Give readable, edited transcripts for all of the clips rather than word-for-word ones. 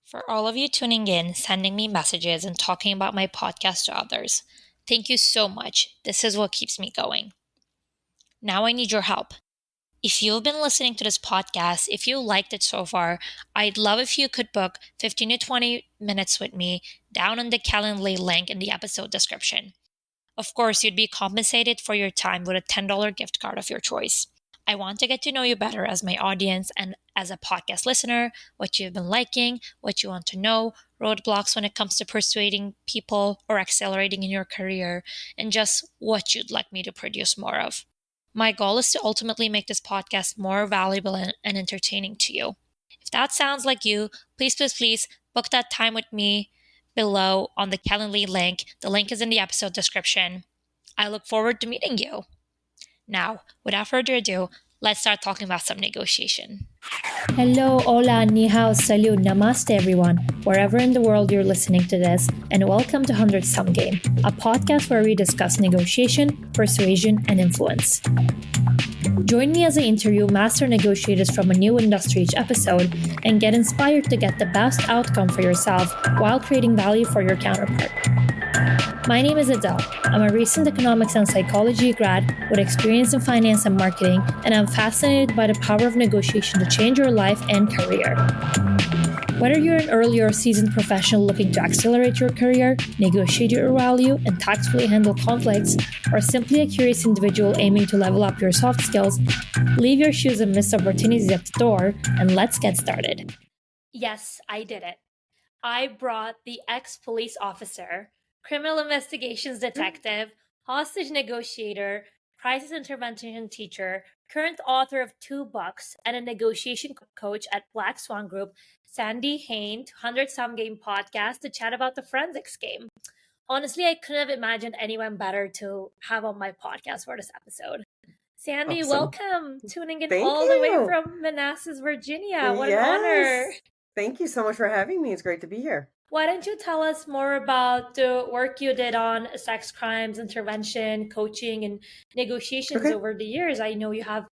For all of you tuning in, sending me messages, and talking about my podcast to others, thank you so much. This is what keeps me going. Now I need your help. If you've been listening to this podcast, if you liked it so far, I'd love if you could book 15 to 20 minutes with me down on the Calendly link in the episode description. Of course, you'd be compensated for your time with a $10 gift card of your choice. I want to get to know you better as my audience and as a podcast listener, what you've been liking, what you want to know, roadblocks when it comes to persuading people or accelerating in your career, and just what you'd like me to produce more of. My goal is to ultimately make this podcast more valuable and entertaining to you. If that sounds like you, please book that time with me below on the Calendly link. The link is in the episode description. I look forward to meeting you. Now, without further ado, let's start talking about some negotiation. Hello, hola, ni hao, salud, namaste everyone, wherever in the world you're listening to this, and welcome to 100 Sum Game, a podcast where we discuss negotiation, persuasion, and influence. Join me as I interview master negotiators from a new industry each episode and get inspired to get the best outcome for yourself while creating value for your counterpart. My name is Adele. I'm a recent economics and psychology grad with experience in finance and marketing, and I'm fascinated by the power of negotiation to change your life and career. Whether you're an early or seasoned professional looking to accelerate your career, negotiate your value, and tactfully handle conflicts, or simply a curious individual aiming to level up your soft skills, leave your shoes and missed opportunities at the door, and let's get started. Yes, I did it. I brought the ex-police officer, criminal investigations detective, hostage negotiator, crisis intervention teacher, current author of 2 books, and a negotiation coach at Black Swan Group, Sandy Hein, to 100 Sum Game podcast to chat about the forensics game. Honestly, I couldn't have imagined anyone better to have on my podcast for this episode. Sandy, Awesome. Welcome. Tuning in Thank all the way you. from Manassas, Virginia. What an Yes. honor. Thank you so much for having me. It's great to be here. Why don't you tell us more about the work you did on sex crimes intervention, coaching, and negotiations over the years? I know you have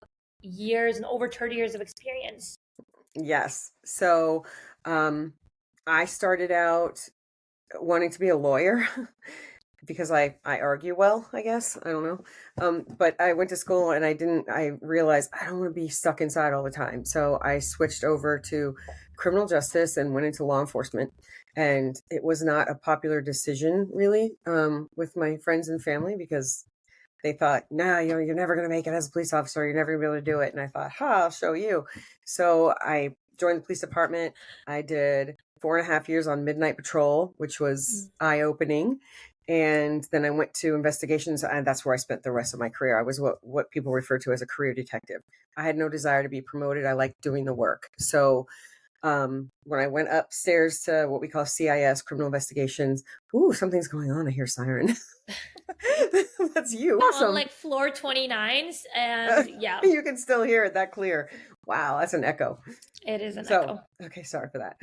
years and over 30 years of experience. Yes. So I started out wanting to be a lawyer because I argue well, I guess. I don't know. But I went to school and I realized I don't want to be stuck inside all the time. So I switched over to criminal justice and went into law enforcement. And it was not a popular decision, really, with my friends and family because they thought, no, you're never going to make it as a police officer. You're never going to be able to do it. And I thought, I'll show you. So I joined the police department. I did 4.5 years on midnight patrol, which was eye-opening. And then I went to investigations, and that's where I spent the rest of my career. I was what people refer to as a career detective. I had no desire to be promoted. I liked doing the work. So when I went upstairs to what we call CIS, criminal investigations, something's going on. I hear siren. That's you. Awesome. On like floor 29s, and yeah. You can still hear it that clear. Wow, that's an echo. It is an echo. Okay, sorry for that.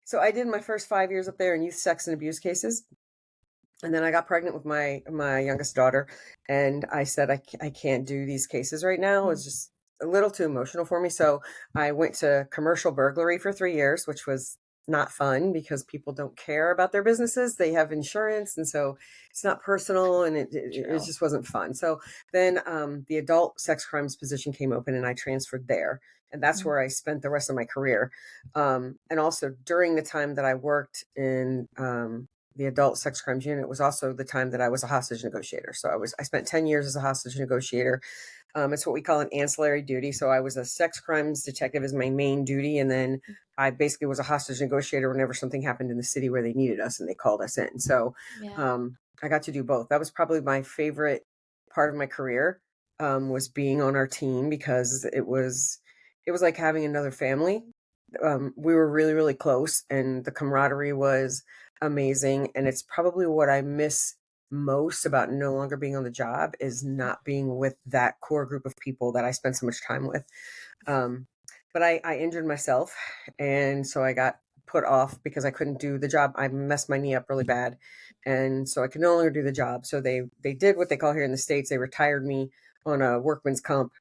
So I did my first 5 years up there in youth sex and abuse cases. And then I got pregnant with my youngest daughter, and I said, I can't do these cases right now. It's just a little too emotional for me. So I went to commercial burglary for 3 years, which was not fun because people don't care about their businesses. They have insurance. And so it's not personal, and it just wasn't fun. So then the adult sex crimes position came open and I transferred there. And that's where I spent the rest of my career. And also during the time that I worked in the adult sex crimes unit was also the time that I was a hostage negotiator. So I spent 10 years as a hostage negotiator. It's what we call an ancillary duty. So I was a sex crimes detective as my main duty. And then I basically was a hostage negotiator whenever something happened in the city where they needed us and they called us in. So I got to do both. That was probably my favorite part of my career, was being on our team because it was like having another family. We were really, really close, and the camaraderie was amazing. And it's probably what I miss most about no longer being on the job is not being with that core group of people that I spent so much time with. But I injured myself, and so I got put off because I couldn't do the job. I messed my knee up really bad, and so I could no longer do the job. So they did what they call here in the States. They retired me on a workman's comp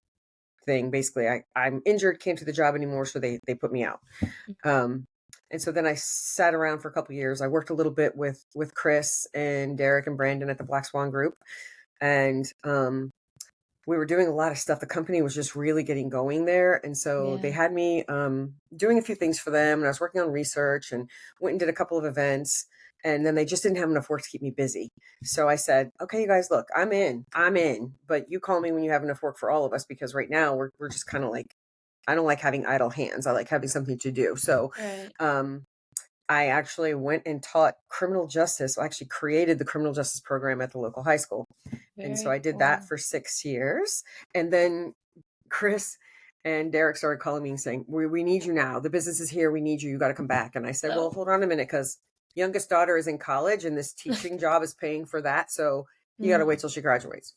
thing. Basically, I'm injured, can't do the job anymore, so they put me out. And so then I sat around for a couple of years. I worked a little bit with Chris and Derek and Brandon at the Black Swan Group, and we were doing a lot of stuff. The company was just really getting going there, and so they had me doing a few things for them, and I was working on research and went and did a couple of events. And then they just didn't have enough work to keep me busy. So I said, okay, you guys, look, I'm in, but you call me when you have enough work for all of us, because right now we're just kind of like, I don't like having idle hands. I like having something to do. So, I actually went and taught criminal justice. I actually created the criminal justice program at the local high school. And so I did that for 6 years. And then Chris and Derek started calling me and saying, we need you now. The business is here. We need you. You got to come back. And I said, well, hold on a minute, because youngest daughter is in college and this teaching job is paying for that. So you got to wait till she graduates.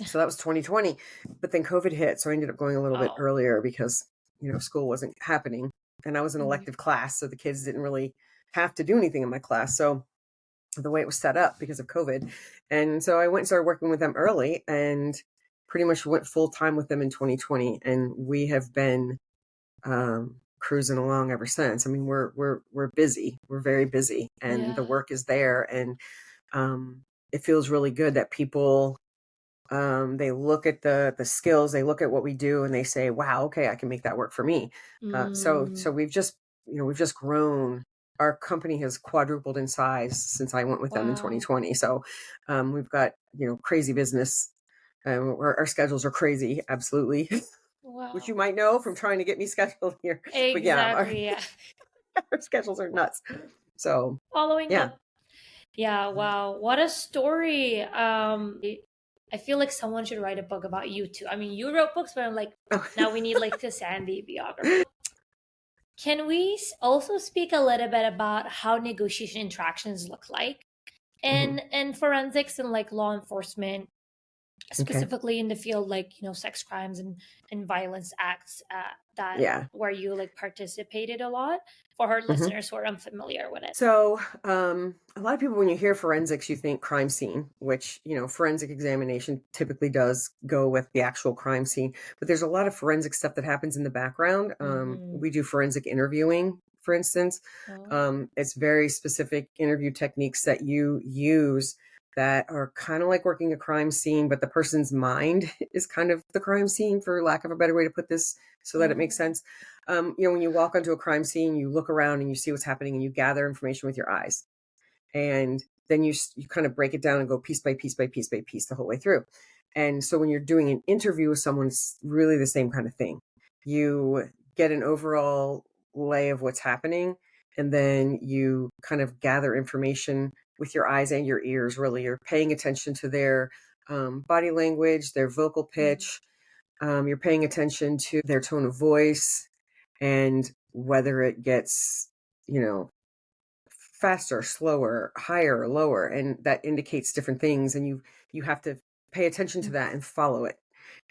So that was 2020. But then COVID hit. So I ended up going a little bit earlier because, school wasn't happening. And I was an elective class. So the kids didn't really have to do anything in my class. So the way it was set up because of COVID. And so I went and started working with them early and pretty much went full time with them in 2020. And we have been cruising along ever since. I mean, we're busy. We're very busy, and the work is there. And it feels really good that people, they look at the skills, they look at what we do, and they say, wow, okay, I can make that work for me. So we've just grown. Our company has quadrupled in size since I went with them in 2020. So we've got, crazy business. Our schedules are crazy. Absolutely. Wow. Which you might know from trying to get me scheduled here. Exactly. But our schedules are nuts. So following up. Yeah. Wow. What a story. I feel like someone should write a book about you too. I mean, you wrote books, but I'm like, now we need like the Sandy biography. Can we also speak a little bit about how negotiation interactions look like in forensics and like law enforcement, specifically in the field, like, sex crimes and violence acts where you like participated a lot, for our listeners who are unfamiliar with it? So a lot of people, when you hear forensics, you think crime scene, which, forensic examination typically does go with the actual crime scene. But there's a lot of forensic stuff that happens in the background. We do forensic interviewing, for instance. It's very specific interview techniques that you use that are kind of like working a crime scene, but the person's mind is kind of the crime scene, for lack of a better way to put this, so that it makes sense. When you walk onto a crime scene, you look around and you see what's happening and you gather information with your eyes. And then you kind of break it down and go piece by piece by piece by piece the whole way through. And so when you're doing an interview with someone, it's really the same kind of thing. You get an overall lay of what's happening, and then you kind of gather information with your eyes and your ears. Really, you're paying attention to their body language, their vocal pitch. You're paying attention to their tone of voice and whether it gets, faster, slower, higher, or lower. And that indicates different things. And you have to pay attention to that and follow it.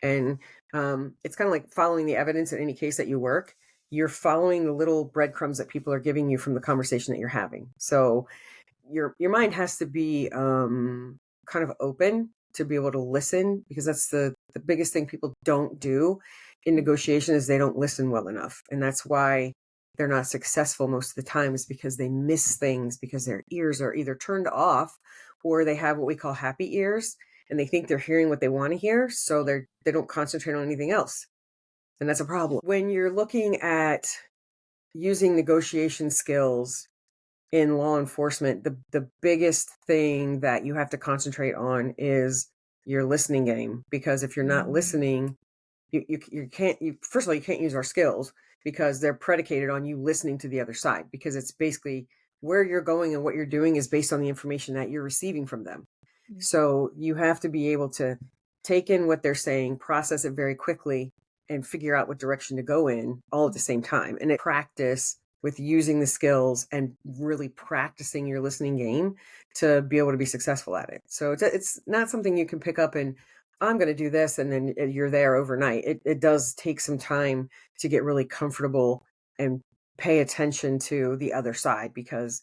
And it's kind of like following the evidence in any case that you work. You're following the little breadcrumbs that people are giving you from the conversation that you're having. So your mind has to be kind of open to be able to listen, because that's the biggest thing people don't do in negotiation, is they don't listen well enough. And that's why they're not successful most of the time, is because they miss things, because their ears are either turned off or they have what we call happy ears, and they think they're hearing what they want to hear. So they don't concentrate on anything else. And that's a problem. When you're looking at using negotiation skills in law enforcement, the biggest thing that you have to concentrate on is your listening game. Because if you're not listening, you can't, first of all, you can't use our skills, because they're predicated on you listening to the other side, because it's basically where you're going and what you're doing is based on the information that you're receiving from them. So you have to be able to take in what they're saying, process it very quickly, and figure out what direction to go in all at the same time. And practice with using the skills and really practicing your listening game to be able to be successful at it. So it's not something you can pick up and I'm going to do this and then you're there overnight. It does take some time to get really comfortable and pay attention to the other side, because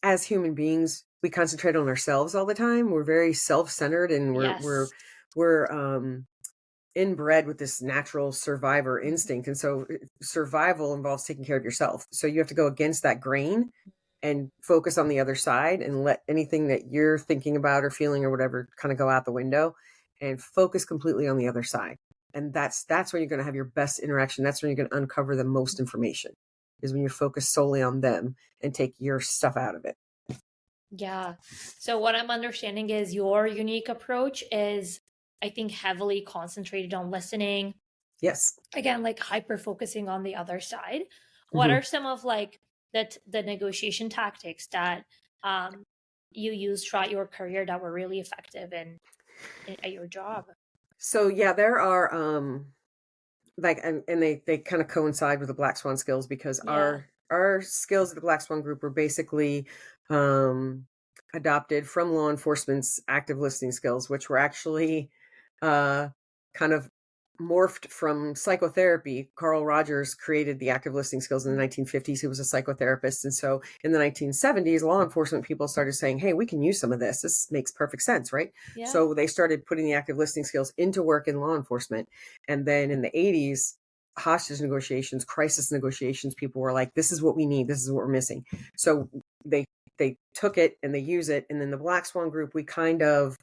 as human beings, we concentrate on ourselves all the time. We're very self-centered, and we're inbred with this natural survivor instinct. And so survival involves taking care of yourself. So you have to go against that grain and focus on the other side and let anything that you're thinking about or feeling or whatever kind of go out the window and focus completely on the other side. And that's when you're going to have your best interaction. That's when you're going to uncover the most information, is when you're focused solely on them and take your stuff out of it. Yeah. So what I'm understanding is your unique approach is, I think, heavily concentrated on listening. Yes. Again, like hyper focusing on the other side. What are some of like the negotiation tactics that you used throughout your career that were really effective at your job? So yeah, there are like and they kind of coincide with the Black Swan skills, because Yeah. our skills at the Black Swan group were basically adopted from law enforcement's active listening skills, which were actually kind of morphed from psychotherapy. Carl Rogers created the active listening skills in the 1950s. He was a psychotherapist. And so in the 1970s, law enforcement people started saying, hey, we can use some of this. This makes perfect sense, right? Yeah. So they started putting the active listening skills into work in law enforcement. And then in the 80s, hostage negotiations, crisis negotiations, people were like, this is what we need. This is what we're missing. So they took it and they use it. And then the Black Swan group, we kind of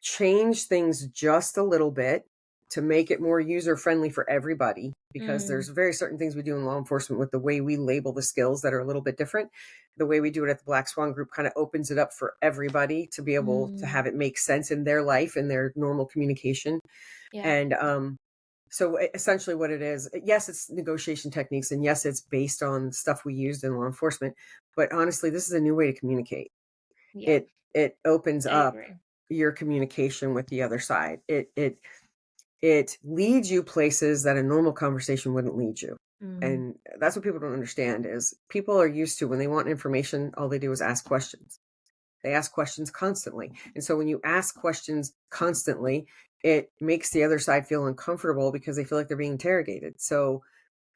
changed things just a little bit to make it more user friendly for everybody, because there's very certain things we do in law enforcement with the way we label the skills that are a little bit different. The way we do it at the Black Swan group kind of opens it up for everybody to be able to have it make sense in their life and their normal communication. Yeah. And so essentially what it is, yes, it's negotiation techniques, and yes, it's based on stuff we used in law enforcement, but honestly, this is a new way to communicate. Yeah. It opens I up agree. your communication with the other side. It leads you places that a normal conversation wouldn't lead you. And that's what people don't understand, is people are used to, when they want information, all they do is ask questions. They ask questions constantly. And so when you ask questions constantly, it makes the other side feel uncomfortable because they feel like they're being interrogated. So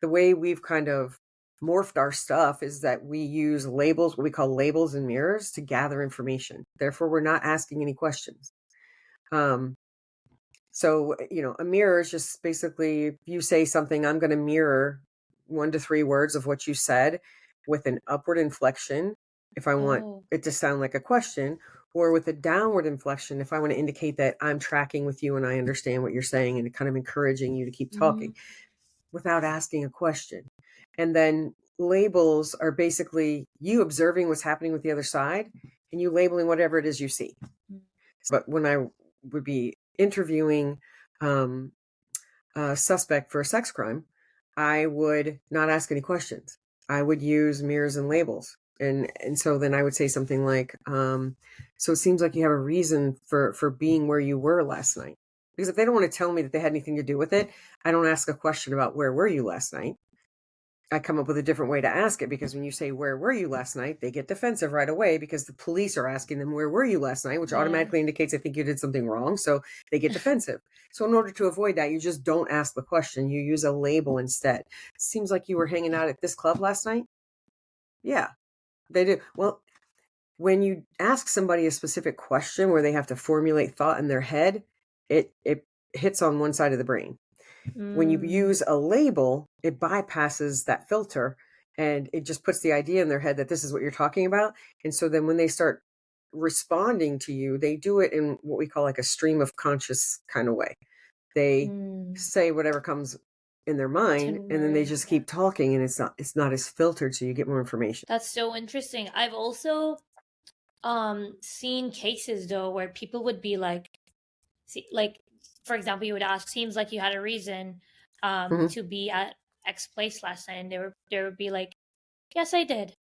the way we've kind of morphed our stuff is that we use labels, what we call labels and mirrors, to gather information. Therefore, we're not asking any questions. So, a mirror is just basically, if you say something, I'm going to mirror 1 to 3 words of what you said with an upward inflection if I want it to sound like a question, or with a downward inflection if I want to indicate that I'm tracking with you and I understand what you're saying and kind of encouraging you to keep talking without asking a question. And then labels are basically you observing what's happening with the other side and you labeling whatever it is you see. But when I would be interviewing a suspect for a sex crime, I would not ask any questions. I would use mirrors and labels. And so then I would say something like, so it seems like you have a reason for being where you were last night. Because if they don't want to tell me that they had anything to do with it, I don't ask a question about where were you last night. I come up with a different way to ask it, because when you say, where were you last night? They get defensive right away because the police are asking them, where were you last night? Which automatically indicates, I think you did something wrong. So they get defensive. So in order to avoid that, you just don't ask the question. You use a label instead. Seems like you were hanging out at this club last night. Yeah, they do. Well, when you ask somebody a specific question where they have to formulate thought in their head, it hits on one side of the brain. When you use a label, it bypasses that filter and it just puts the idea in their head that this is what you're talking about. And so then when they start responding to you, they do it in what we call like a stream of conscious kind of way. They say whatever comes in their mind and then they just keep talking, and it's not as filtered, so you get more information. That's so interesting. I've also seen cases though where people would be like, for example, you would ask, seems like you had a reason to be at X place last night, and they would be like, yes, I did.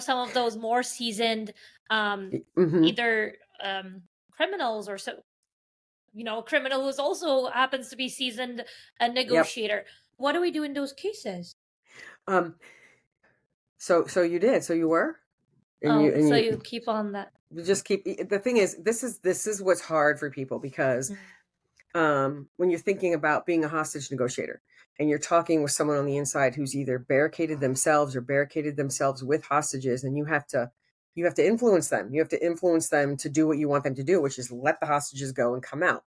Some of those more seasoned either criminals or so, a criminal who also happens to be seasoned a negotiator. Yep. What do we do in those cases? So you did. So you were. And you keep on that. You just keep. The thing is, this is what's hard for people, because when you're thinking about being a hostage negotiator and you're talking with someone on the inside who's either barricaded themselves or barricaded themselves with hostages, and you have to influence them. You have to influence them to do what you want them to do, which is let the hostages go and come out.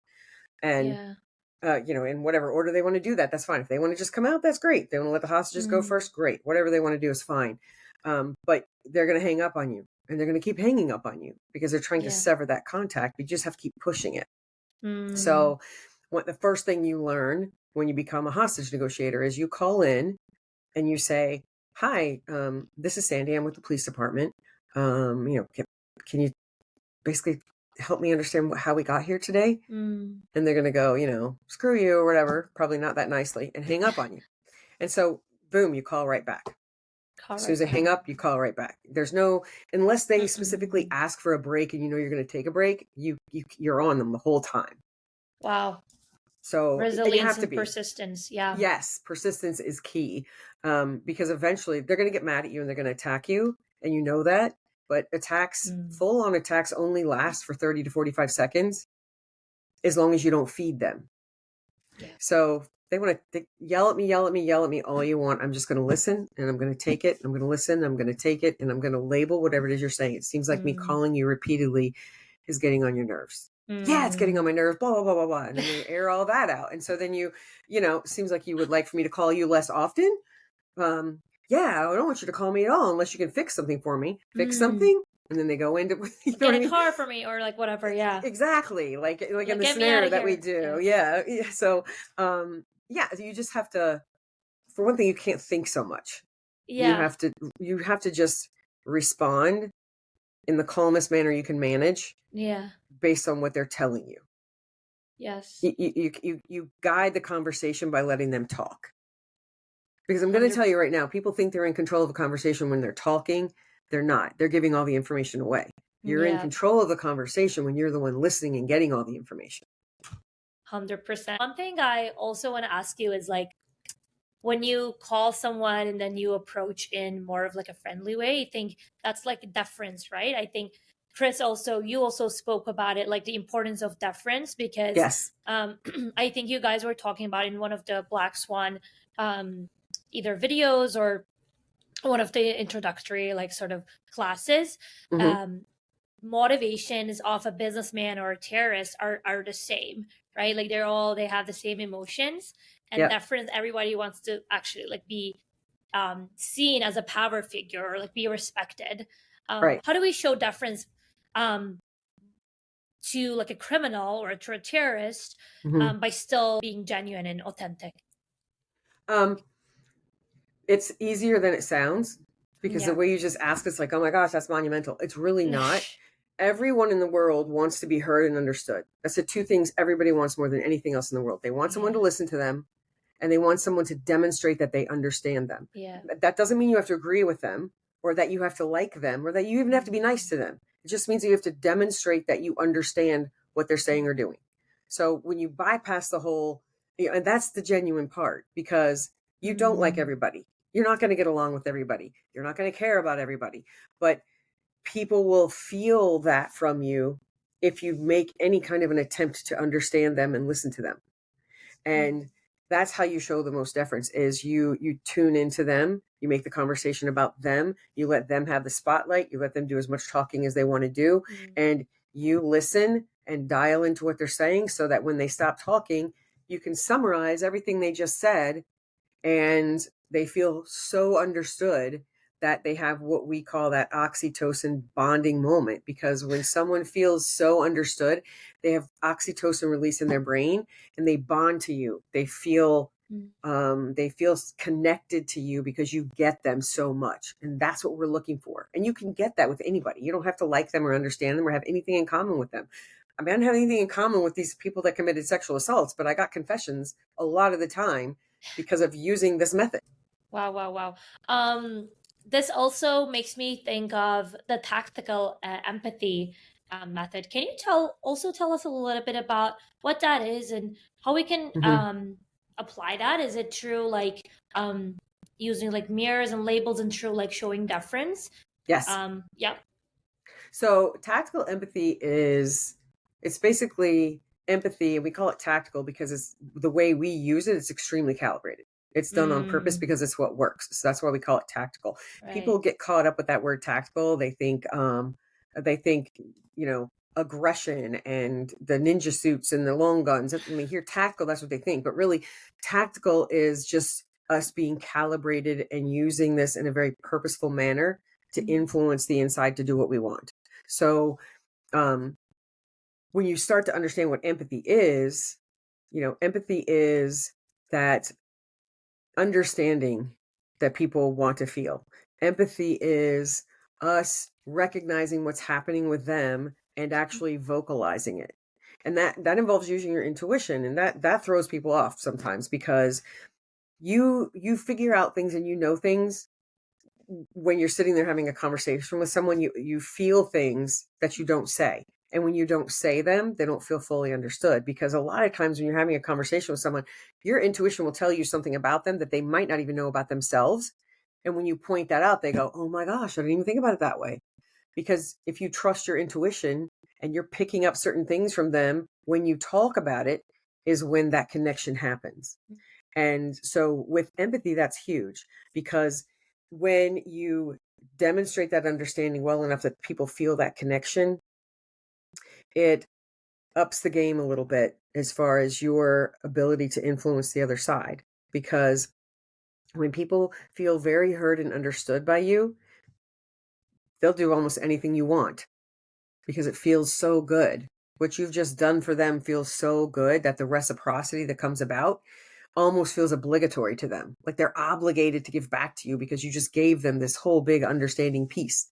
And in whatever order they want to do that, that's fine. If they want to just come out, that's great. They want to let the hostages go first, great. Whatever they want to do is fine. But they're going to hang up on you, and they're going to keep hanging up on you because they're trying to sever that contact. You just have to keep pushing it. So the first thing you learn when you become a hostage negotiator is you call in and you say, hi, this is Sandy. I'm with the police department. Can you basically help me understand how we got here today? And they're going to go, screw you or whatever, probably not that nicely, and hang up on you. And so, boom, you call right back. As soon as they hang up, you call right back. There's no, unless they specifically ask for a break and you're going to take a break, you're on them the whole time. Wow. So resilience you have to and be. persistence. Yeah. Yes, persistence is key, because eventually they're going to get mad at you and they're going to attack you, and you know that. But full-on attacks only last for 30 to 45 seconds, as long as you don't feed them. Yeah. So they want to yell at me all you want. I'm just going to listen, and I'm going to take it. I'm going to listen. I'm going to take it, and I'm going to label whatever it is you're saying. It seems like me calling you repeatedly is getting on your nerves. Yeah, it's getting on my nerves, blah, blah, blah, blah, blah. And then you air all that out. And so then it seems like you would like for me to call you less often. Yeah, I don't want you to call me at all unless you can fix something for me. Fix something. And then they go into get a car for me or like whatever. Yeah, exactly. Like in the scenario that we do. Yeah. So, you just have to, for one thing, you can't think so much. Yeah. You have to just respond in the calmest manner you can manage. Yeah. Based on what they're telling you. Yes. You guide the conversation by letting them talk. Because I'm going to tell you right now, people think they're in control of a conversation when they're talking. They're not. They're giving all the information away. You're in control of the conversation when you're the one listening and getting all the information. 100%. One thing I also want to ask you is like, when you call someone and then you approach in more of like a friendly way, I think that's like deference, right? I think Chris you also spoke about it, like the importance of deference, because yes. I think you guys were talking about in one of the Black Swan either videos or one of the introductory like sort of classes. Motivations of a businessman or a terrorist are the same, right? Like they have the same emotions, and deference, everybody wants to actually like be seen as a power figure or like be respected. Right. How do we show deference to like a criminal or to a terrorist by still being genuine and authentic? It's easier than it sounds, because the way you just ask, it's like, oh my gosh, that's monumental. It's really not. Everyone in the world wants to be heard and understood. That's the two things everybody wants more than anything else in the world. They want someone to listen to them, and they want someone to demonstrate that they understand them. Yeah. That doesn't mean you have to agree with them, or that you have to like them, or that you even have to be nice to them. It just means that you have to demonstrate that you understand what they're saying or doing. So when you bypass the whole, and that's the genuine part, because you don't like everybody. You're not going to get along with everybody. You're not going to care about everybody. But people will feel that from you if you make any kind of an attempt to understand them and listen to them. And that's how you show the most deference, is you tune into them. You make the conversation about them. You let them have the spotlight. You let them do as much talking as they want to do. And you listen and dial into what they're saying, so that when they stop talking, you can summarize everything they just said, and they feel so understood that they have what we call that oxytocin bonding moment. Because when someone feels so understood, they have oxytocin release in their brain, and they bond to you. They feel connected to you because you get them so much. And that's what we're looking for. And you can get that with anybody. You don't have to like them or understand them or have anything in common with them. I mean, I don't have anything in common with these people that committed sexual assaults, but I got confessions a lot of the time because of using this method. Wow. This also makes me think of the tactical empathy method. Can you tell us a little bit about what that is and how we can apply that? Is it true like using like mirrors and labels and true like showing deference? Yes. Yeah. So tactical empathy it's basically empathy. We call it tactical because it's the way we use it. It's extremely calibrated. It's done on purpose because it's what works. So that's why we call it tactical. Right. People get caught up with that word tactical. They think, aggression and the ninja suits and the long guns. I mean, here, tactical, that's what they think. But really, tactical is just us being calibrated and using this in a very purposeful manner to influence the inside to do what we want. So when you start to understand what empathy is, empathy is that understanding that people want to feel. Empathy is us recognizing what's happening with them and actually vocalizing it. And that involves using your intuition, and that throws people off sometimes, because you figure out things and things when you're sitting there having a conversation with someone. You feel things that you don't say. And when you don't say them, they don't feel fully understood, because a lot of times when you're having a conversation with someone, your intuition will tell you something about them that they might not even know about themselves. And when you point that out, they go, oh my gosh, I didn't even think about it that way. Because if you trust your intuition and you're picking up certain things from them, when you talk about it is when that connection happens. And so with empathy, that's huge, because when you demonstrate that understanding well enough that people feel that connection, it ups the game a little bit as far as your ability to influence the other side. Because when people feel very heard and understood by you, they'll do almost anything you want, because it feels so good. What you've just done for them feels so good that the reciprocity that comes about almost feels obligatory to them. Like they're obligated to give back to you because you just gave them this whole big understanding piece.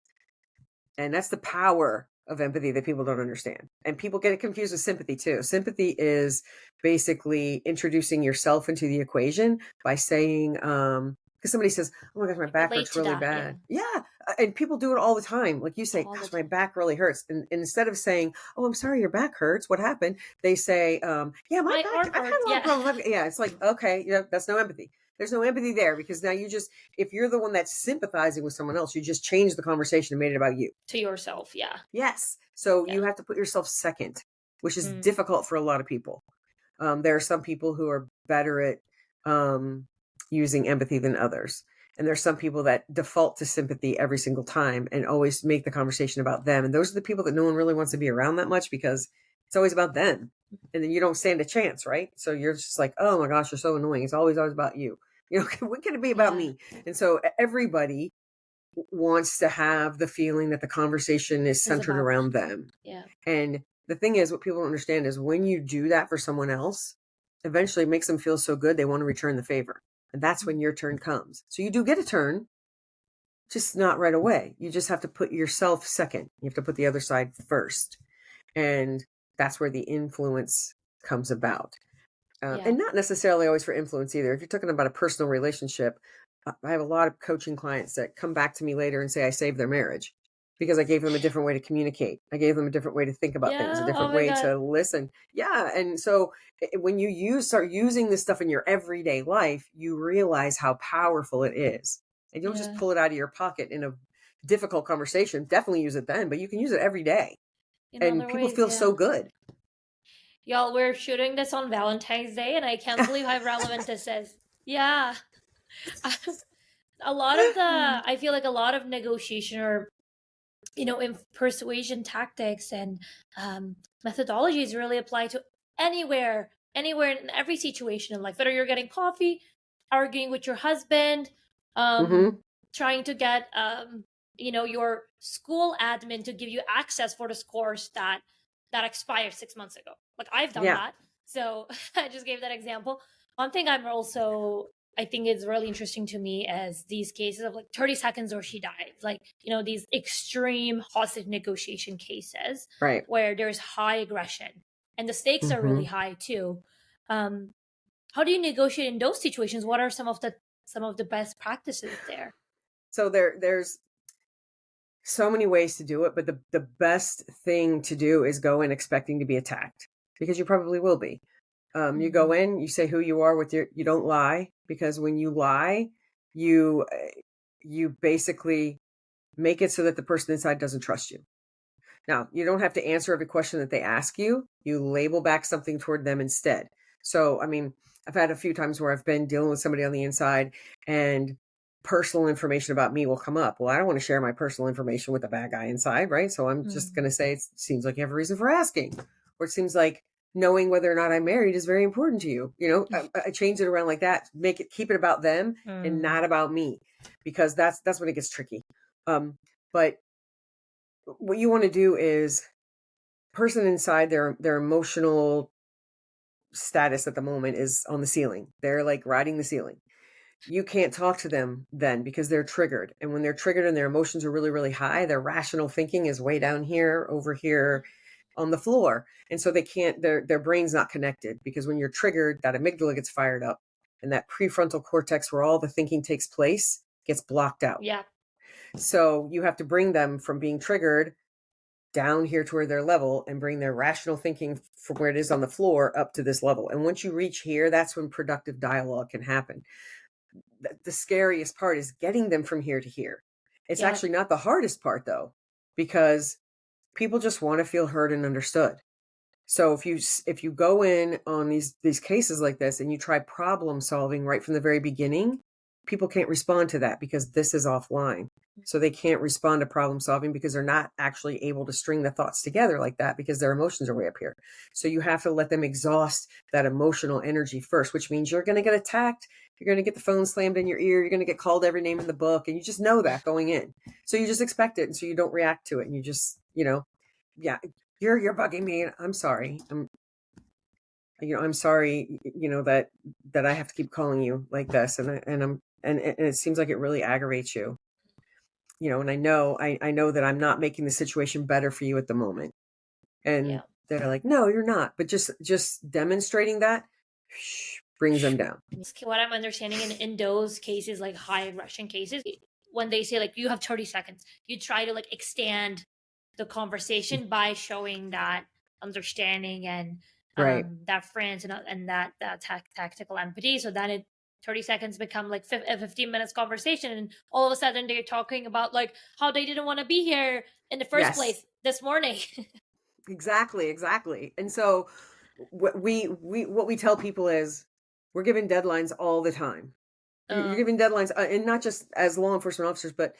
And that's the power of empathy that people don't understand. And people get it confused with sympathy too. Sympathy is basically introducing yourself into the equation by saying, because somebody says, oh my gosh, my back hurts really bad. Yeah. And people do it all the time. Like you say, gosh, my back really hurts. And instead of saying, oh, I'm sorry, your back hurts, what happened? They say, yeah, my back, I've had a lot of problems. Yeah. It's like, okay, that's no empathy. There's no empathy there, because now if you're the one that's sympathizing with someone else, you just changed the conversation and made it about you. To yourself, yeah. Yes. So you have to put yourself second, which is difficult for a lot of people. There are some people who are better at using empathy than others. And there's some people that default to sympathy every single time and always make the conversation about them. And those are the people that no one really wants to be around that much, because it's always about them. And then you don't stand a chance, right? So you're just like, oh my gosh, you're so annoying. It's always about you. When can it be about me? And so everybody wants to have the feeling that the conversation is centered around them. Yeah. And the thing is, what people don't understand is when you do that for someone else, eventually it makes them feel so good they want to return the favor. And that's when your turn comes. So you do get a turn, just not right away. You just have to put yourself second. You have to put the other side first. And that's where the influence comes about. And not necessarily always for influence either. If you're talking about a personal relationship, I have a lot of coaching clients that come back to me later and say I saved their marriage because I gave them a different way to communicate. I gave them a different way to think about things, a different way to listen. Yeah. And so when you start using this stuff in your everyday life, you realize how powerful it is. And you don't just pull it out of your pocket in a difficult conversation. Definitely use it then, but you can use it every day. And people feel so good. Y'all, we're shooting this on Valentine's Day, and I can't believe how relevant this is. Yeah. I feel like a lot of negotiation or, in persuasion tactics and methodologies really apply to anywhere in every situation in life. Whether you're getting coffee, arguing with your husband, trying to get, your school admin to give you access for the scores that expired 6 months ago. Like I've done that. So I just gave that example. One thing I think is really interesting to me is these cases of like 30 seconds or she dies. Like, these extreme hostage negotiation cases, right, where there's high aggression and the stakes are really high too. How do you negotiate in those situations? What are some of the best practices there? So there's so many ways to do it, but the best thing to do is go in expecting to be attacked, because you probably will be. You go in, you say who you are you don't lie, because when you lie, you basically make it so that the person inside doesn't trust you. Now, you don't have to answer every question that they ask you. You label back something toward them instead. So, I mean, I've had a few times where I've been dealing with somebody on the inside and personal information about me will come up. Well, I don't want to share my personal information with the bad guy inside, right? So I'm just going to say, it seems like you have a reason for asking, or it seems like knowing whether or not I'm married is very important to you. I change it around like that, keep it about them and not about me, because that's when it gets tricky. But what you want to do is, person inside, their emotional status at the moment is on the ceiling. They're like riding the ceiling. You can't talk to them then because they're triggered. And when they're triggered and their emotions are really, really high, their rational thinking is way down here, over here on the floor. And so they can't, their brain's not connected, because when you're triggered, that amygdala gets fired up and that prefrontal cortex where all the thinking takes place gets blocked out. Yeah. So you have to bring them from being triggered down here to where their level, and bring their rational thinking from where it is on the floor up to this level. And once you reach here, that's when productive dialogue can happen. The scariest part is getting them from here to here. It's actually not the hardest part, though, because people just want to feel heard and understood. So if you go in on these cases like this and you try problem solving right from the very beginning, people can't respond to that because this is offline. So they can't respond to problem solving because they're not actually able to string the thoughts together like that, because their emotions are way up here. So you have to let them exhaust that emotional energy first, which means you're going to get attacked. You're going to get the phone slammed in your ear. You're going to get called every name in the book. And you just know that going in. So you just expect it. And so you don't react to it. And you just, you're bugging me. And I'm sorry. I'm sorry, that I have to keep calling you like this. And it seems like it really aggravates you. And I know that I'm not making the situation better for you at the moment. And they're like, no, you're not. But just demonstrating that brings them down. What I'm understanding in those cases, like high aggression cases, when they say like you have 30 seconds, you try to like extend the conversation by showing that understanding and that friends and that tactical empathy, so that 30 seconds become like a 15 minutes conversation, and all of a sudden they're talking about like how they didn't want to be here in the first place this morning. Exactly. And so what we tell people is, we're given deadlines all the time. You're given deadlines, and not just as law enforcement officers, but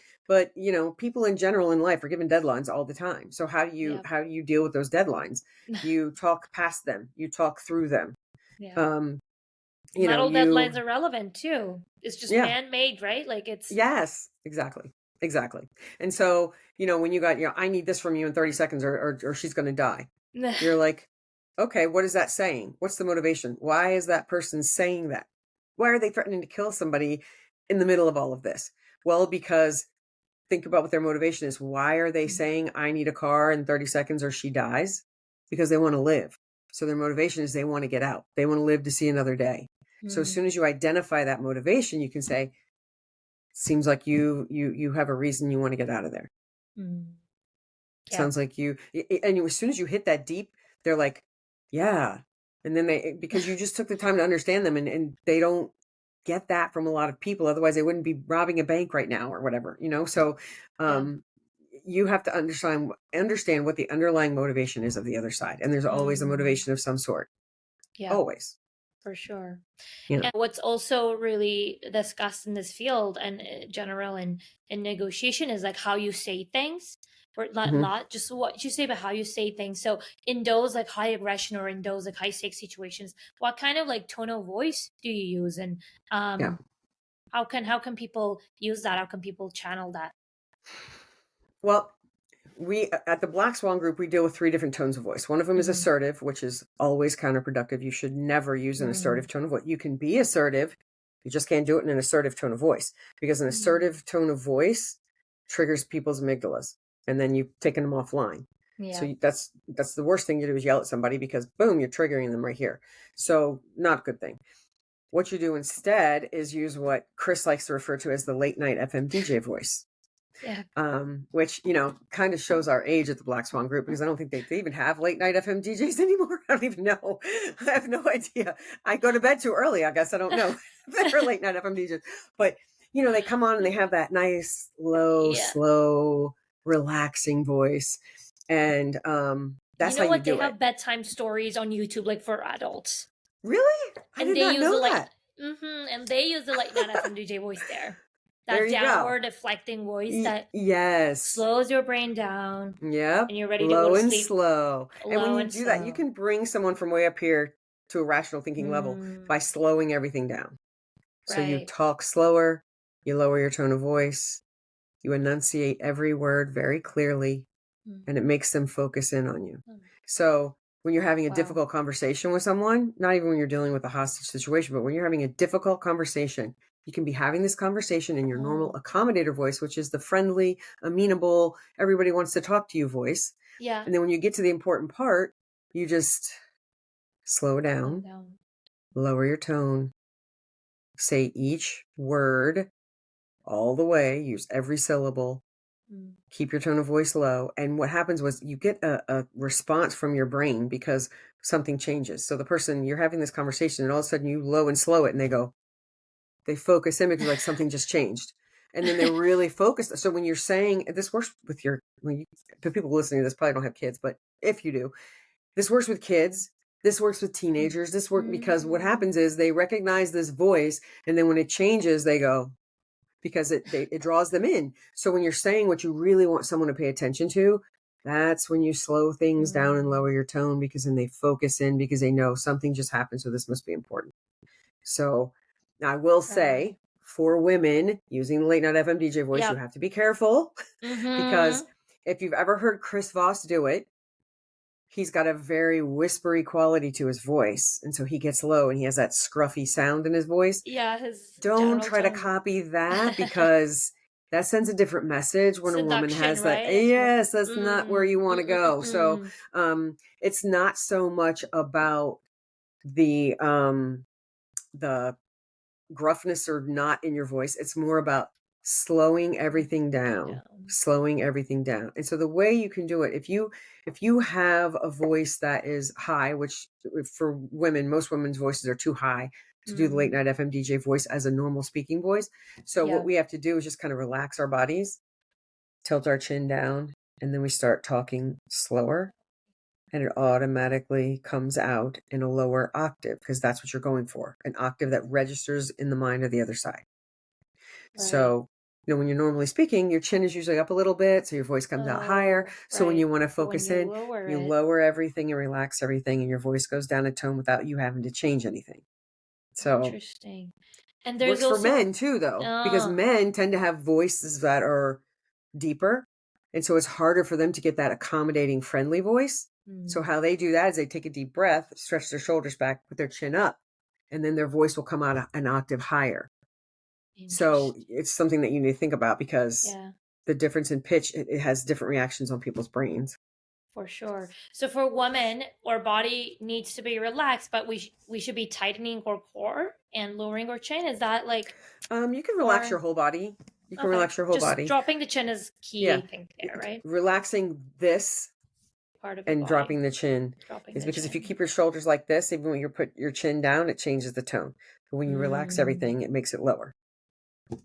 people in general in life are given deadlines all the time. So how do you deal with those deadlines? You talk past them. You talk through them. Not all deadlines are relevant too. It's just man-made, right? Like it's exactly. And so when you got I need this from you in 30 seconds, or she's going to die. You're like, okay, what is that saying? What's the motivation? Why is that person saying that? Why are they threatening to kill somebody in the middle of all of this? Well, because think about what their motivation is. Why are they saying I need a car in 30 seconds or she dies? Because they want to live. So their motivation is they want to get out. They want to live to see another day. So as soon as you identify that motivation, you can say, seems like you have a reason you want to get out of there. Sounds like and as soon as you hit that deep, they're like, yeah. And then because you just took the time to understand them, and they don't get that from a lot of people. Otherwise they wouldn't be robbing a bank right now or whatever, So you have to understand what the underlying motivation is of the other side. And there's always a motivation of some sort. Always. For sure. And what's also really discussed in this field and general in negotiation is like how you say things, or not just what you say, but how you say things. So in those like high aggression or in those like high stakes situations, what kind of like tone of voice do you use, and how can people use that? How can people channel that? Well, we at the Black Swan group, we deal with 3 different tones of voice. One of them is assertive, which is always counterproductive. You should never use an assertive tone of voice. You can be assertive, you just can't do it in an assertive tone of voice, because an assertive tone of voice triggers people's amygdalas, and then you've taken them offline. So that's the worst thing to do, is yell at somebody, because boom, you're triggering them right here. So not a good thing. What you do instead is use what Chris likes to refer to as the late night FM DJ voice. Which, kind of shows our age at the Black Swan group, because I don't think they even have late night FM DJs anymore. I don't even know. I have no idea. I go to bed too early. I guess I don't know if they're late night FM DJs, but they come on and they have that nice, low, slow, relaxing voice. And, that's how you do they have bedtime stories on YouTube, like for adults. Really? I did not know that. And they use the late night FM DJ voice there. There That you downward go. deflecting voice that Yes. slows your brain down. Yep. And you're ready to go Low to and sleep. slow. And when Low you and do that, you slow. can bring someone from way up here to a rational thinking level by slowing everything down. So you Right. talk slower, you lower your tone of voice, you enunciate every word very clearly, and it makes them focus in on you. So when you're having a difficult conversation with someone, not even when you're dealing with a hostage situation, but when you're having a difficult conversation, you can be having this conversation in your normal accommodator voice, which is the friendly, amenable, everybody wants to talk to you voice. Yeah. And then when you get to the important part, you just slow down, lower your tone, say each word all the way, use every syllable, keep your tone of voice low. And what happens was you get a response from your brain because something changes. So the person, you're having this conversation and all of a sudden you low and slow it and they focus in because like something just changed. And then they're really focused. So when you're saying, this works with the people listening to this probably don't have kids, but if you do, this works with kids. This works with teenagers. This works because what happens is they recognize this voice. And then when it changes, they go, because it draws them in. So when you're saying what you really want someone to pay attention to, that's when you slow things down and lower your tone, because then they focus in because they know something just happened. So this must be important. So I will say for women using the late night FM DJ voice, you have to be careful because if you've ever heard Chris Voss do it, he's got a very whispery quality to his voice. And so he gets low and he has that scruffy sound in his voice. Yeah. Don't try to copy that because that sends a different message when a woman has that. Right? Yes, that's not where you want to go. So it's not so much about the gruffness or not in your voice. It's more about slowing everything down. And so the way you can do it, if you have a voice that is high, which for women, most women's voices are too high to do the late night FM DJ voice as a normal speaking voice. So what we have to do is just kind of relax our bodies, tilt our chin down, and then we start talking slower. And it automatically comes out in a lower octave because that's what you're going for, an octave that registers in the mind of the other side. So, when you're normally speaking, your chin is usually up a little bit, so your voice comes out higher. So when you want to focus in, you lower everything and relax everything, and your voice goes down a tone without you having to change anything. So interesting. And there's works also for men too, though, because men tend to have voices that are deeper. And so it's harder for them to get that accommodating, friendly voice. So how they do that is they take a deep breath, stretch their shoulders back, put their chin up, and then their voice will come out an octave higher. So it's something that you need to think about because the difference in pitch, it has different reactions on people's brains. For sure. So for women, our body needs to be relaxed, but we should be tightening our core and lowering our chin. Is that like you can relax your whole body. You can relax your whole body. Dropping the chin is key, I think, there, right? Relaxing this part of and dropping the chin is because if you keep your shoulders like this, even when you put your chin down, it changes the tone. But when you relax everything, it makes it lower.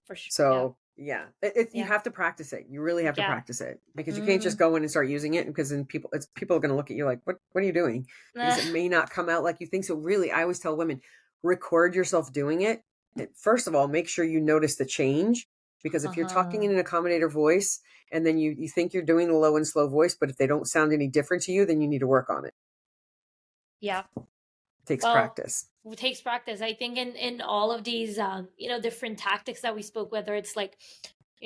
For sure. So you have to practice it. You really have to practice it because you can't just go in and start using it, because then people are going to look at you like, what are you doing? Because it may not come out like you think. So really, I always tell women, record yourself doing it. First of all, make sure you notice the change, because if you're talking in an accommodator voice and then you think you're doing the low and slow voice, but if they don't sound any different to you, then you need to work on it. Yeah. It takes practice. It takes practice. I think in all of these, different tactics that we spoke, whether it's like,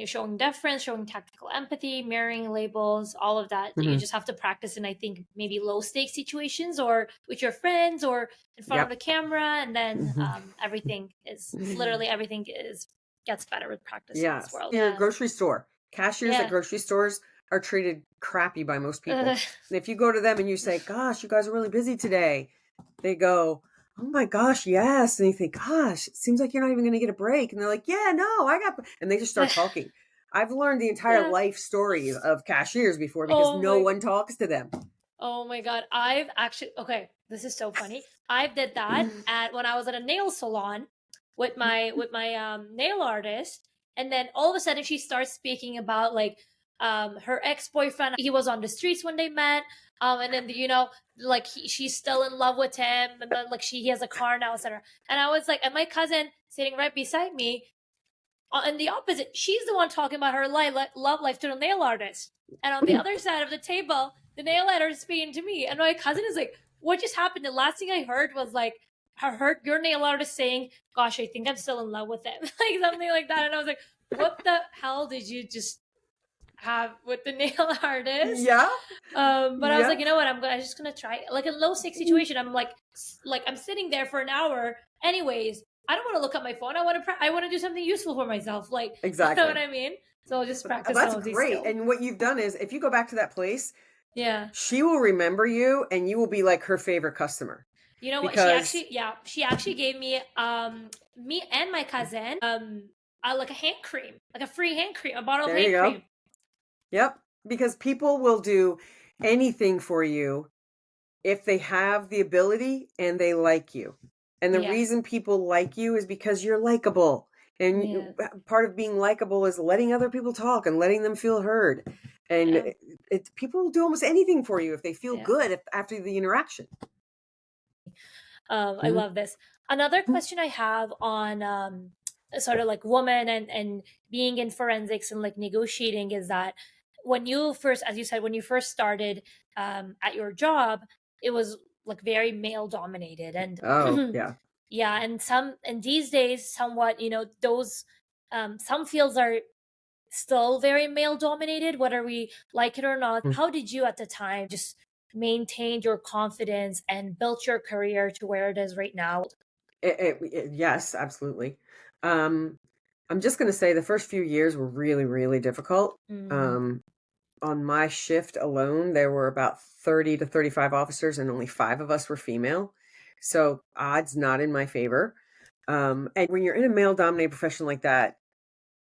showing deference, showing tactical empathy, mirroring labels, all of that, you just have to practice in, I think, maybe low stakes situations or with your friends or in front of the camera. And then everything gets better with practice in this world. Your grocery store. Cashiers at grocery stores are treated crappy by most people. And if you go to them and you say, gosh, you guys are really busy today, they go, oh my gosh, yes. And you think, gosh, it seems like you're not even going to get a break. And they're like, yeah, no, and they just start talking. I've learned the entire life stories of cashiers before because no one talks to them. Oh my God. I've actually, this is so funny. I did that when I was at a nail salon with my nail artist. And then all of a sudden she starts speaking about like, her ex-boyfriend, he was on the streets when they met. And then, like she's still in love with him. And then like he has a car now, etc. And I was like, and my cousin sitting right beside me, And the opposite, she's the one talking about her love life to the nail artist. And on the other side of the table, the nail artist is speaking to me. And my cousin is like, what just happened? The last thing I heard was like, I heard your nail artist saying, gosh, I think I'm still in love with him. Like something like that. And I was like, what the hell did you just have with the nail artist? Yeah. But I was like, you know what? I'm just gonna try like a low stake situation. I'm like I'm sitting there for an hour. Anyways, I don't want to look at my phone. I want to do something useful for myself. Like, Exactly. you know what I mean? So I'll just practice. That's some of these great. skills. And what you've done is, if you go back to that place, yeah, she will remember you, and you will be like her favorite customer. You know because... what? She actually gave me me and my cousin like a hand cream, like a free hand cream, a bottle of hand cream. Yep, because people will do anything for you if they have the ability and they like you. And the reason people like you is because you're likable. And part of being likable is letting other people talk and letting them feel heard. And people will do almost anything for you if they feel good after the interaction. I love this. Another question I have on sort of like woman and being in forensics and like negotiating is that when you first, as you said, when you first started at your job, it was like very male dominated. And and these days somewhat, those some fields are still very male dominated, whether we like it or not. How did you at the time just maintain your confidence and built your career to where it is right now? Yes, absolutely. I'm just going to say the first few years were really, really difficult. On my shift alone, there were about 30 to 35 officers and only 5 of us were female. So odds not in my favor. And when you're in a male dominated profession like that,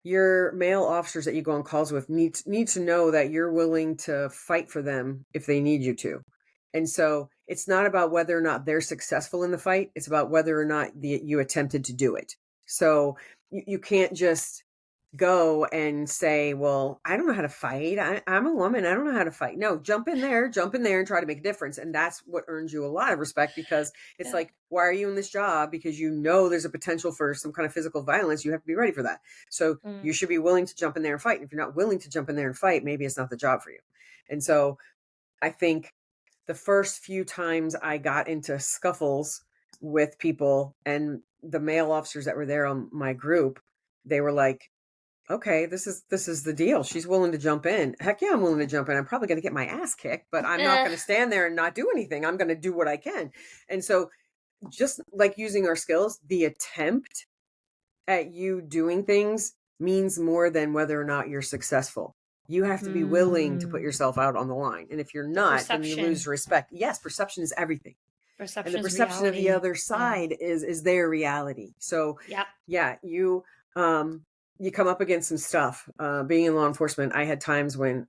your male officers that you go on calls with need to know that you're willing to fight for them if they need you to. And so it's not about whether or not they're successful in the fight. It's about whether or not you attempted to do it. So you can't just go and say, well, I don't know how to fight. I'm a woman. I don't know how to fight. No, jump in there and try to make a difference. And that's what earns you a lot of respect, because it's like, why are you in this job? Because you know there's a potential for some kind of physical violence. You have to be ready for that. So you should be willing to jump in there and fight. And if you're not willing to jump in there and fight, maybe it's not the job for you. And so I think the first few times I got into scuffles with people and the male officers that were there on my group, they were like, okay, this is the deal. She's willing to jump in. Heck yeah, I'm willing to jump in. I'm probably going to get my ass kicked, but I'm not going to stand there and not do anything. I'm going to do what I can. And so just like using our skills, the attempt at you doing things means more than whether or not you're successful. You have to be willing to put yourself out on the line. And if you're not, then you lose respect. Yes, perception is everything. And the perception of the other side is their reality. So you come up against some stuff. Being in law enforcement, I had times when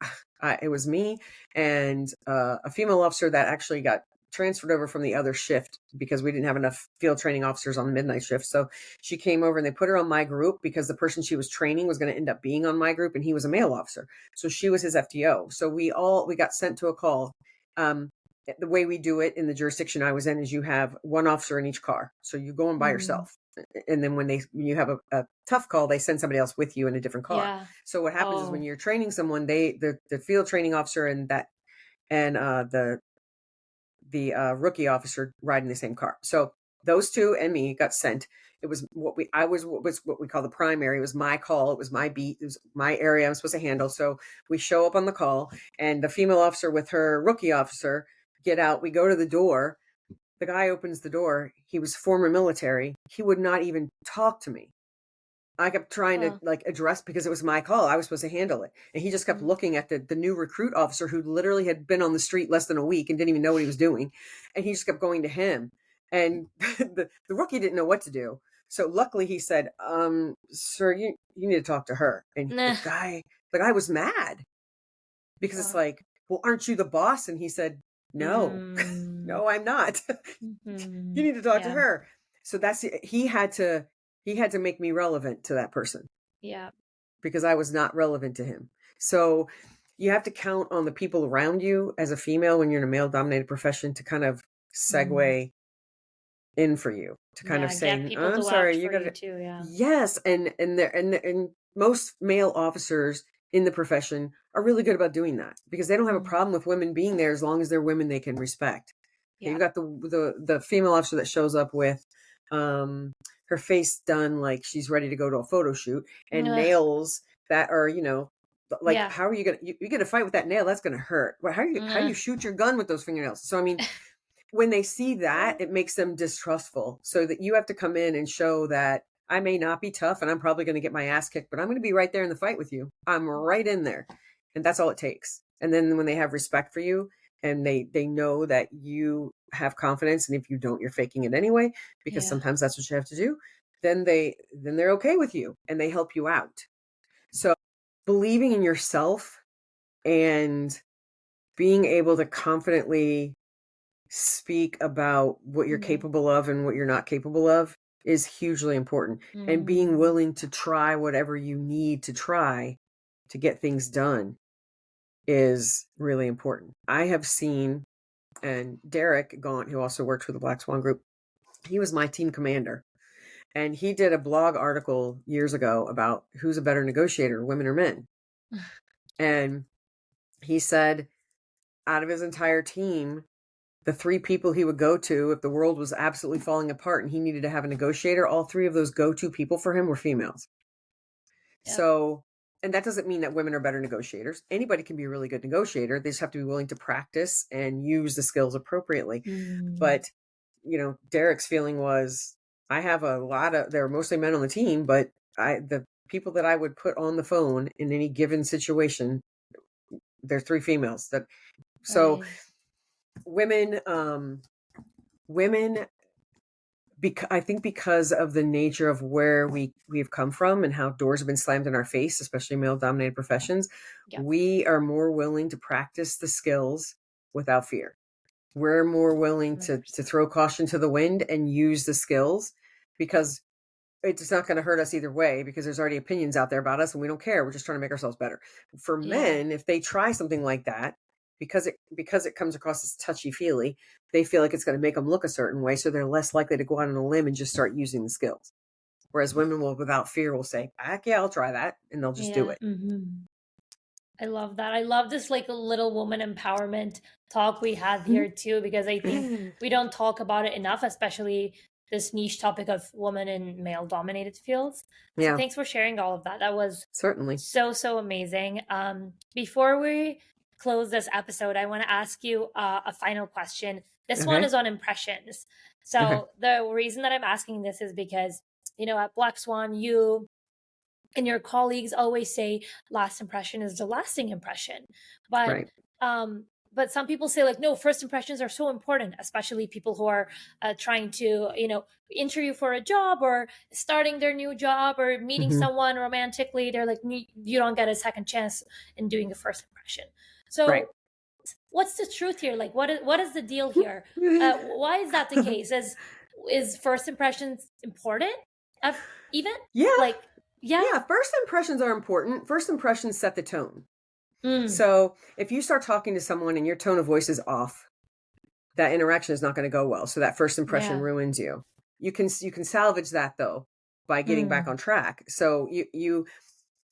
it was me and a female officer that actually got transferred over from the other shift because we didn't have enough field training officers on the midnight shift. So she came over and they put her on my group because the person she was training was going to end up being on my group, and he was a male officer. So she was his FTO. So we got sent to a call. The way we do it in the jurisdiction I was in is you have one officer in each car. So you go in by yourself. And then when you have a tough call, they send somebody else with you in a different car. Yeah. So what happens is when you're training someone, the field training officer and the rookie officer ride in the same car. So those two and me got sent. It was what we call the primary. It was my call. It was my beat. It was my area I'm supposed to handle. So we show up on the call, and the female officer with her rookie officer get out. We go to the door. The guy opens the door. He was former military. He would not even talk to me. I kept trying to address, because it was my call. I was supposed to handle it. And he just kept looking at the new recruit officer who literally had been on the street less than a week and didn't even know what he was doing. And he just kept going to him. And the rookie didn't know what to do. So luckily he said, sir, you need to talk to her. And the guy was mad because it's like, well, aren't you the boss? And he said, no, no, I'm not. You need to talk to her. So he had to make me relevant to that person. Yeah. Because I was not relevant to him. So you have to count on the people around you as a female when you're in a male dominated profession to kind of segue in for you to kind of Yeah, say, get people I'm to vouch sorry, you for got you to, too. Yeah. yes. And most male officers in the profession are really good about doing that because they don't have a Mm. problem with women being there as long as they're women they can respect. Okay, Yeah. you've got the female officer that shows up with her face done like she's ready to go to a photo shoot and Ugh. nails that are, like, Yeah. how are you gonna you get a fight with that nail? That's gonna hurt. Well, how do you Mm. shoot your gun with those fingernails? So I mean, when they see that, it makes them distrustful. So that you have to come in and show that I may not be tough and I'm probably going to get my ass kicked, but I'm going to be right there in the fight with you. I'm right in there. And that's all it takes. And then when they have respect for you and they know that you have confidence, and if you don't, you're faking it anyway, because Yeah. sometimes that's what you have to do, then they're okay with you and they help you out. So believing in yourself and being able to confidently speak about what you're Mm. capable of and what you're not capable of is hugely important. And being Mm. willing to try whatever you need to try to get things done is really important. I have seen, and Derek Gaunt, who also works for the Black Swan Group, he was my team commander. And he did a blog article years ago about who's a better negotiator, women or men. And he said, out of his entire team, the 3 people he would go to if the world was absolutely falling apart and he needed to have a negotiator, all 3 of those go-to people for him were females. Yep. So, and that doesn't mean that women are better negotiators. Anybody can be a really good negotiator. They just have to be willing to practice and use the skills appropriately. Mm. But, Derek's feeling was, I have there are mostly men on the team, but the people that I would put on the phone in any given situation, they're 3 females. So Right. women, women, I think because of the nature of where we've come from and how doors have been slammed in our face, especially male dominated professions, Yep. we are more willing to practice the skills without fear. We're more willing to 100%. throw caution to the wind and use the skills because it's not going to hurt us either way, because there's already opinions out there about us and we don't care. We're just trying to make ourselves better. For Yeah. men, if they try something like that, because it comes across as touchy feely, they feel like it's going to make them look a certain way, so they're less likely to go out on a limb and just start using the skills. Whereas women will, without fear, will say, "Heck yeah, I'll try that," and they'll just do Yeah. it. Mm-hmm. I love that. I love this like little woman empowerment talk we had here too, because I think we don't talk about it enough, especially this niche topic of women in male dominated fields. So Yeah, thanks for sharing all of that. That was certainly. so amazing. Before we close this episode, I want to ask you a final question. This one Okay. is on impressions. Okay. So the reason that I'm asking this is because, at Black Swan, you and your colleagues always say last impression is the lasting impression. But Right. but some people say like, no, first impressions are so important, especially people who are trying to interview for a job or starting their new job or meeting Hmm. someone romantically. They're like, you don't get a second chance in doing a first impression. Right. So what's the truth here? Like, what is the deal here? Why is that the case? Is first impressions important? Even Yeah. like, yeah. Yeah. First impressions are important. First impressions set the tone. Mm. So if you start talking to someone and your tone of voice is off, that interaction is not going to go well. So that first impression Yeah. ruins you. You can salvage that though by getting back on track. So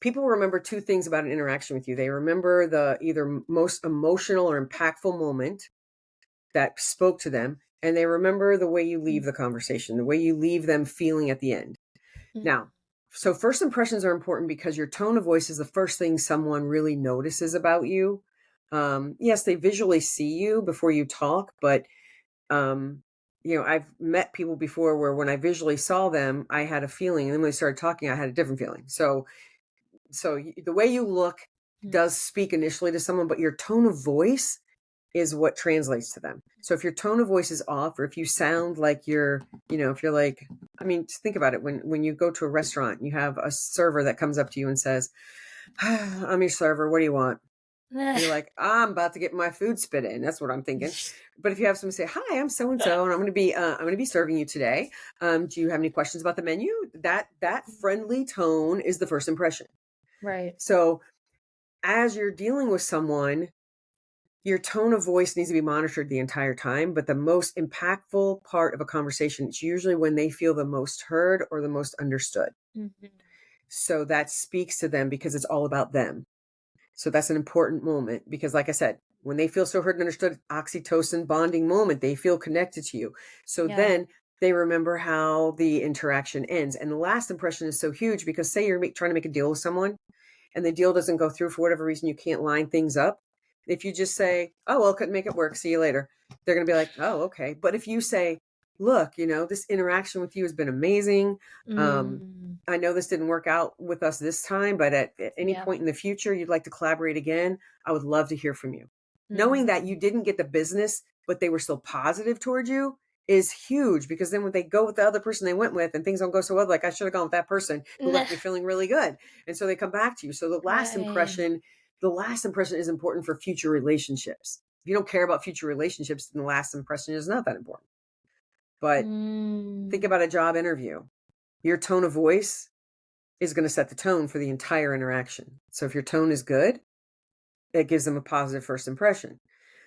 people remember 2 things about an interaction with you. They remember the either most emotional or impactful moment that spoke to them, and they remember the way you leave the conversation, the way you leave them feeling at the end. Mm. Now, so first impressions are important because your tone of voice is the first thing someone really notices about you. Yes, they visually see you before you talk, but I've met people before where when I visually saw them, I had a feeling, and then when they started talking, I had a different feeling. So the way you look does speak initially to someone, but your tone of voice is what translates to them. So if your tone of voice is off, or if you sound like if you're like, I mean, just think about it. When you go to a restaurant, you have a server that comes up to you and says, "I'm your server. What do you want?" And you're like, "I'm about to get my food spit in." That's what I'm thinking. But if you have someone say, "Hi, I'm so and so, and I'm going to be serving you today. Do you have any questions about the menu?" That friendly tone is the first impression. Right. So as you're dealing with someone, your tone of voice needs to be monitored the entire time, but the most impactful part of a conversation is usually when they feel the most heard or the most understood. Mm-hmm. So that speaks to them because it's all about them. So that's an important moment because, like I said, when they feel so heard and understood, oxytocin bonding moment, they feel connected to you. So then they remember how the interaction ends. And the last impression is so huge because say you're trying to make a deal with someone and the deal doesn't go through for whatever reason, you can't line things up. If you just say, oh, well, couldn't make it work, see you later, they're going to be like, oh, okay. But if you say, look, this interaction with you has been amazing. I know this didn't work out with us this time, but at any point in the future, you'd like to collaborate again, I would love to hear from you. Knowing that you didn't get the business, but they were still positive towards you is huge because then when they go with the other person they went with and things don't go so well, like I should have gone with that person who left me feeling really good. And so they come back to you. So the last impression is important for future relationships. If you don't care about future relationships, then the last impression is not that important. But think about a job interview. Your tone of voice is going to set the tone for the entire interaction. So if your tone is good, it gives them a positive first impression.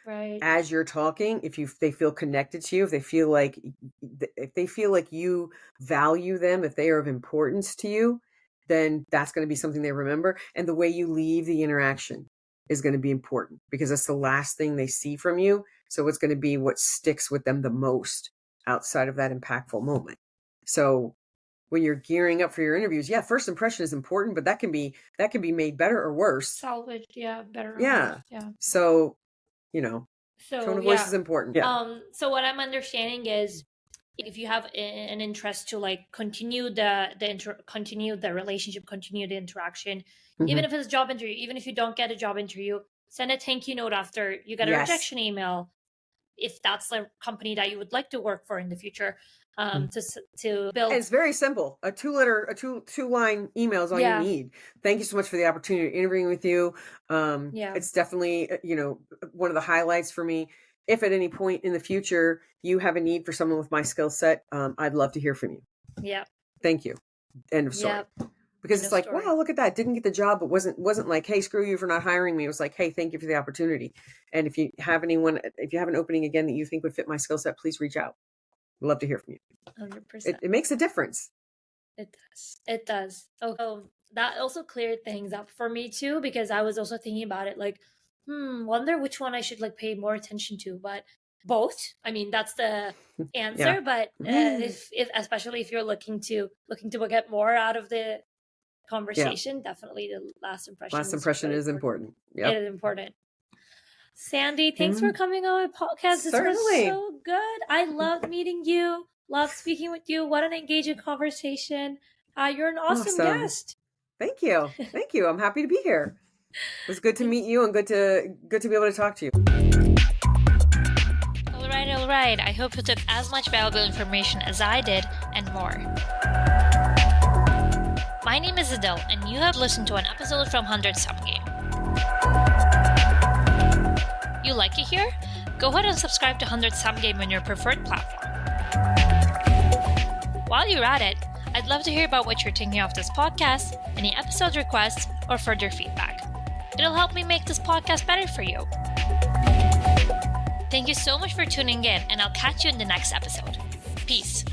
Right. As you're talking, if they feel connected to you, if they feel like you value them, if they are of importance to you, then that's going to be something they remember. And the way you leave the interaction is going to be important because that's the last thing they see from you. So it's going to be what sticks with them the most outside of that impactful moment. So when you're gearing up for your interviews, first impression is important, but that can be made better or worse. Salvaged, better or worse. Yeah. So, tone of voice is important. Yeah. So what I'm understanding is if you have an interest to continue continue the relationship, continue the interaction, even if it's a job interview, even if you don't get a job interview, send a thank you note after you get a rejection email. If that's the company that you would like to work for in the future, to build. And it's very simple. A two-line email is all you need. Thank you so much for the opportunity of interviewing with you. It's definitely, one of the highlights for me. If at any point in the future you have a need for someone with my skill set, I'd love to hear from you. Yeah. Thank you. End of story. Because it's like, wow, look at that. Didn't get the job, but wasn't like, hey, screw you for not hiring me. It was like, hey, thank you for the opportunity. And if you have an opening again that you think would fit my skill set, please reach out. I'd love to hear from you. 100%. It makes a difference. It does. Oh, that also cleared things up for me too, because I was also thinking about it wonder which one I should pay more attention to, but both. I mean, that's the answer, but if especially if you're looking to get more out of the conversation, definitely the last impression is important. Yep. It is important. Sandy, thanks for coming on my podcast. This was so good. I loved meeting you. Loved speaking with you. What an engaging conversation. You're an awesome guest. Thank you. I'm happy to be here. It was good to meet you and good to be able to talk to you. All right. I hope you took as much valuable information as I did and more. My name is Adele, and you have listened to an episode from 100 Some Game. You like it here? Go ahead and subscribe to 100 Some Game on your preferred platform. While you're at it, I'd love to hear about what you're thinking of this podcast, any episode requests, or further feedback. It'll help me make this podcast better for you. Thank you so much for tuning in, and I'll catch you in the next episode. Peace.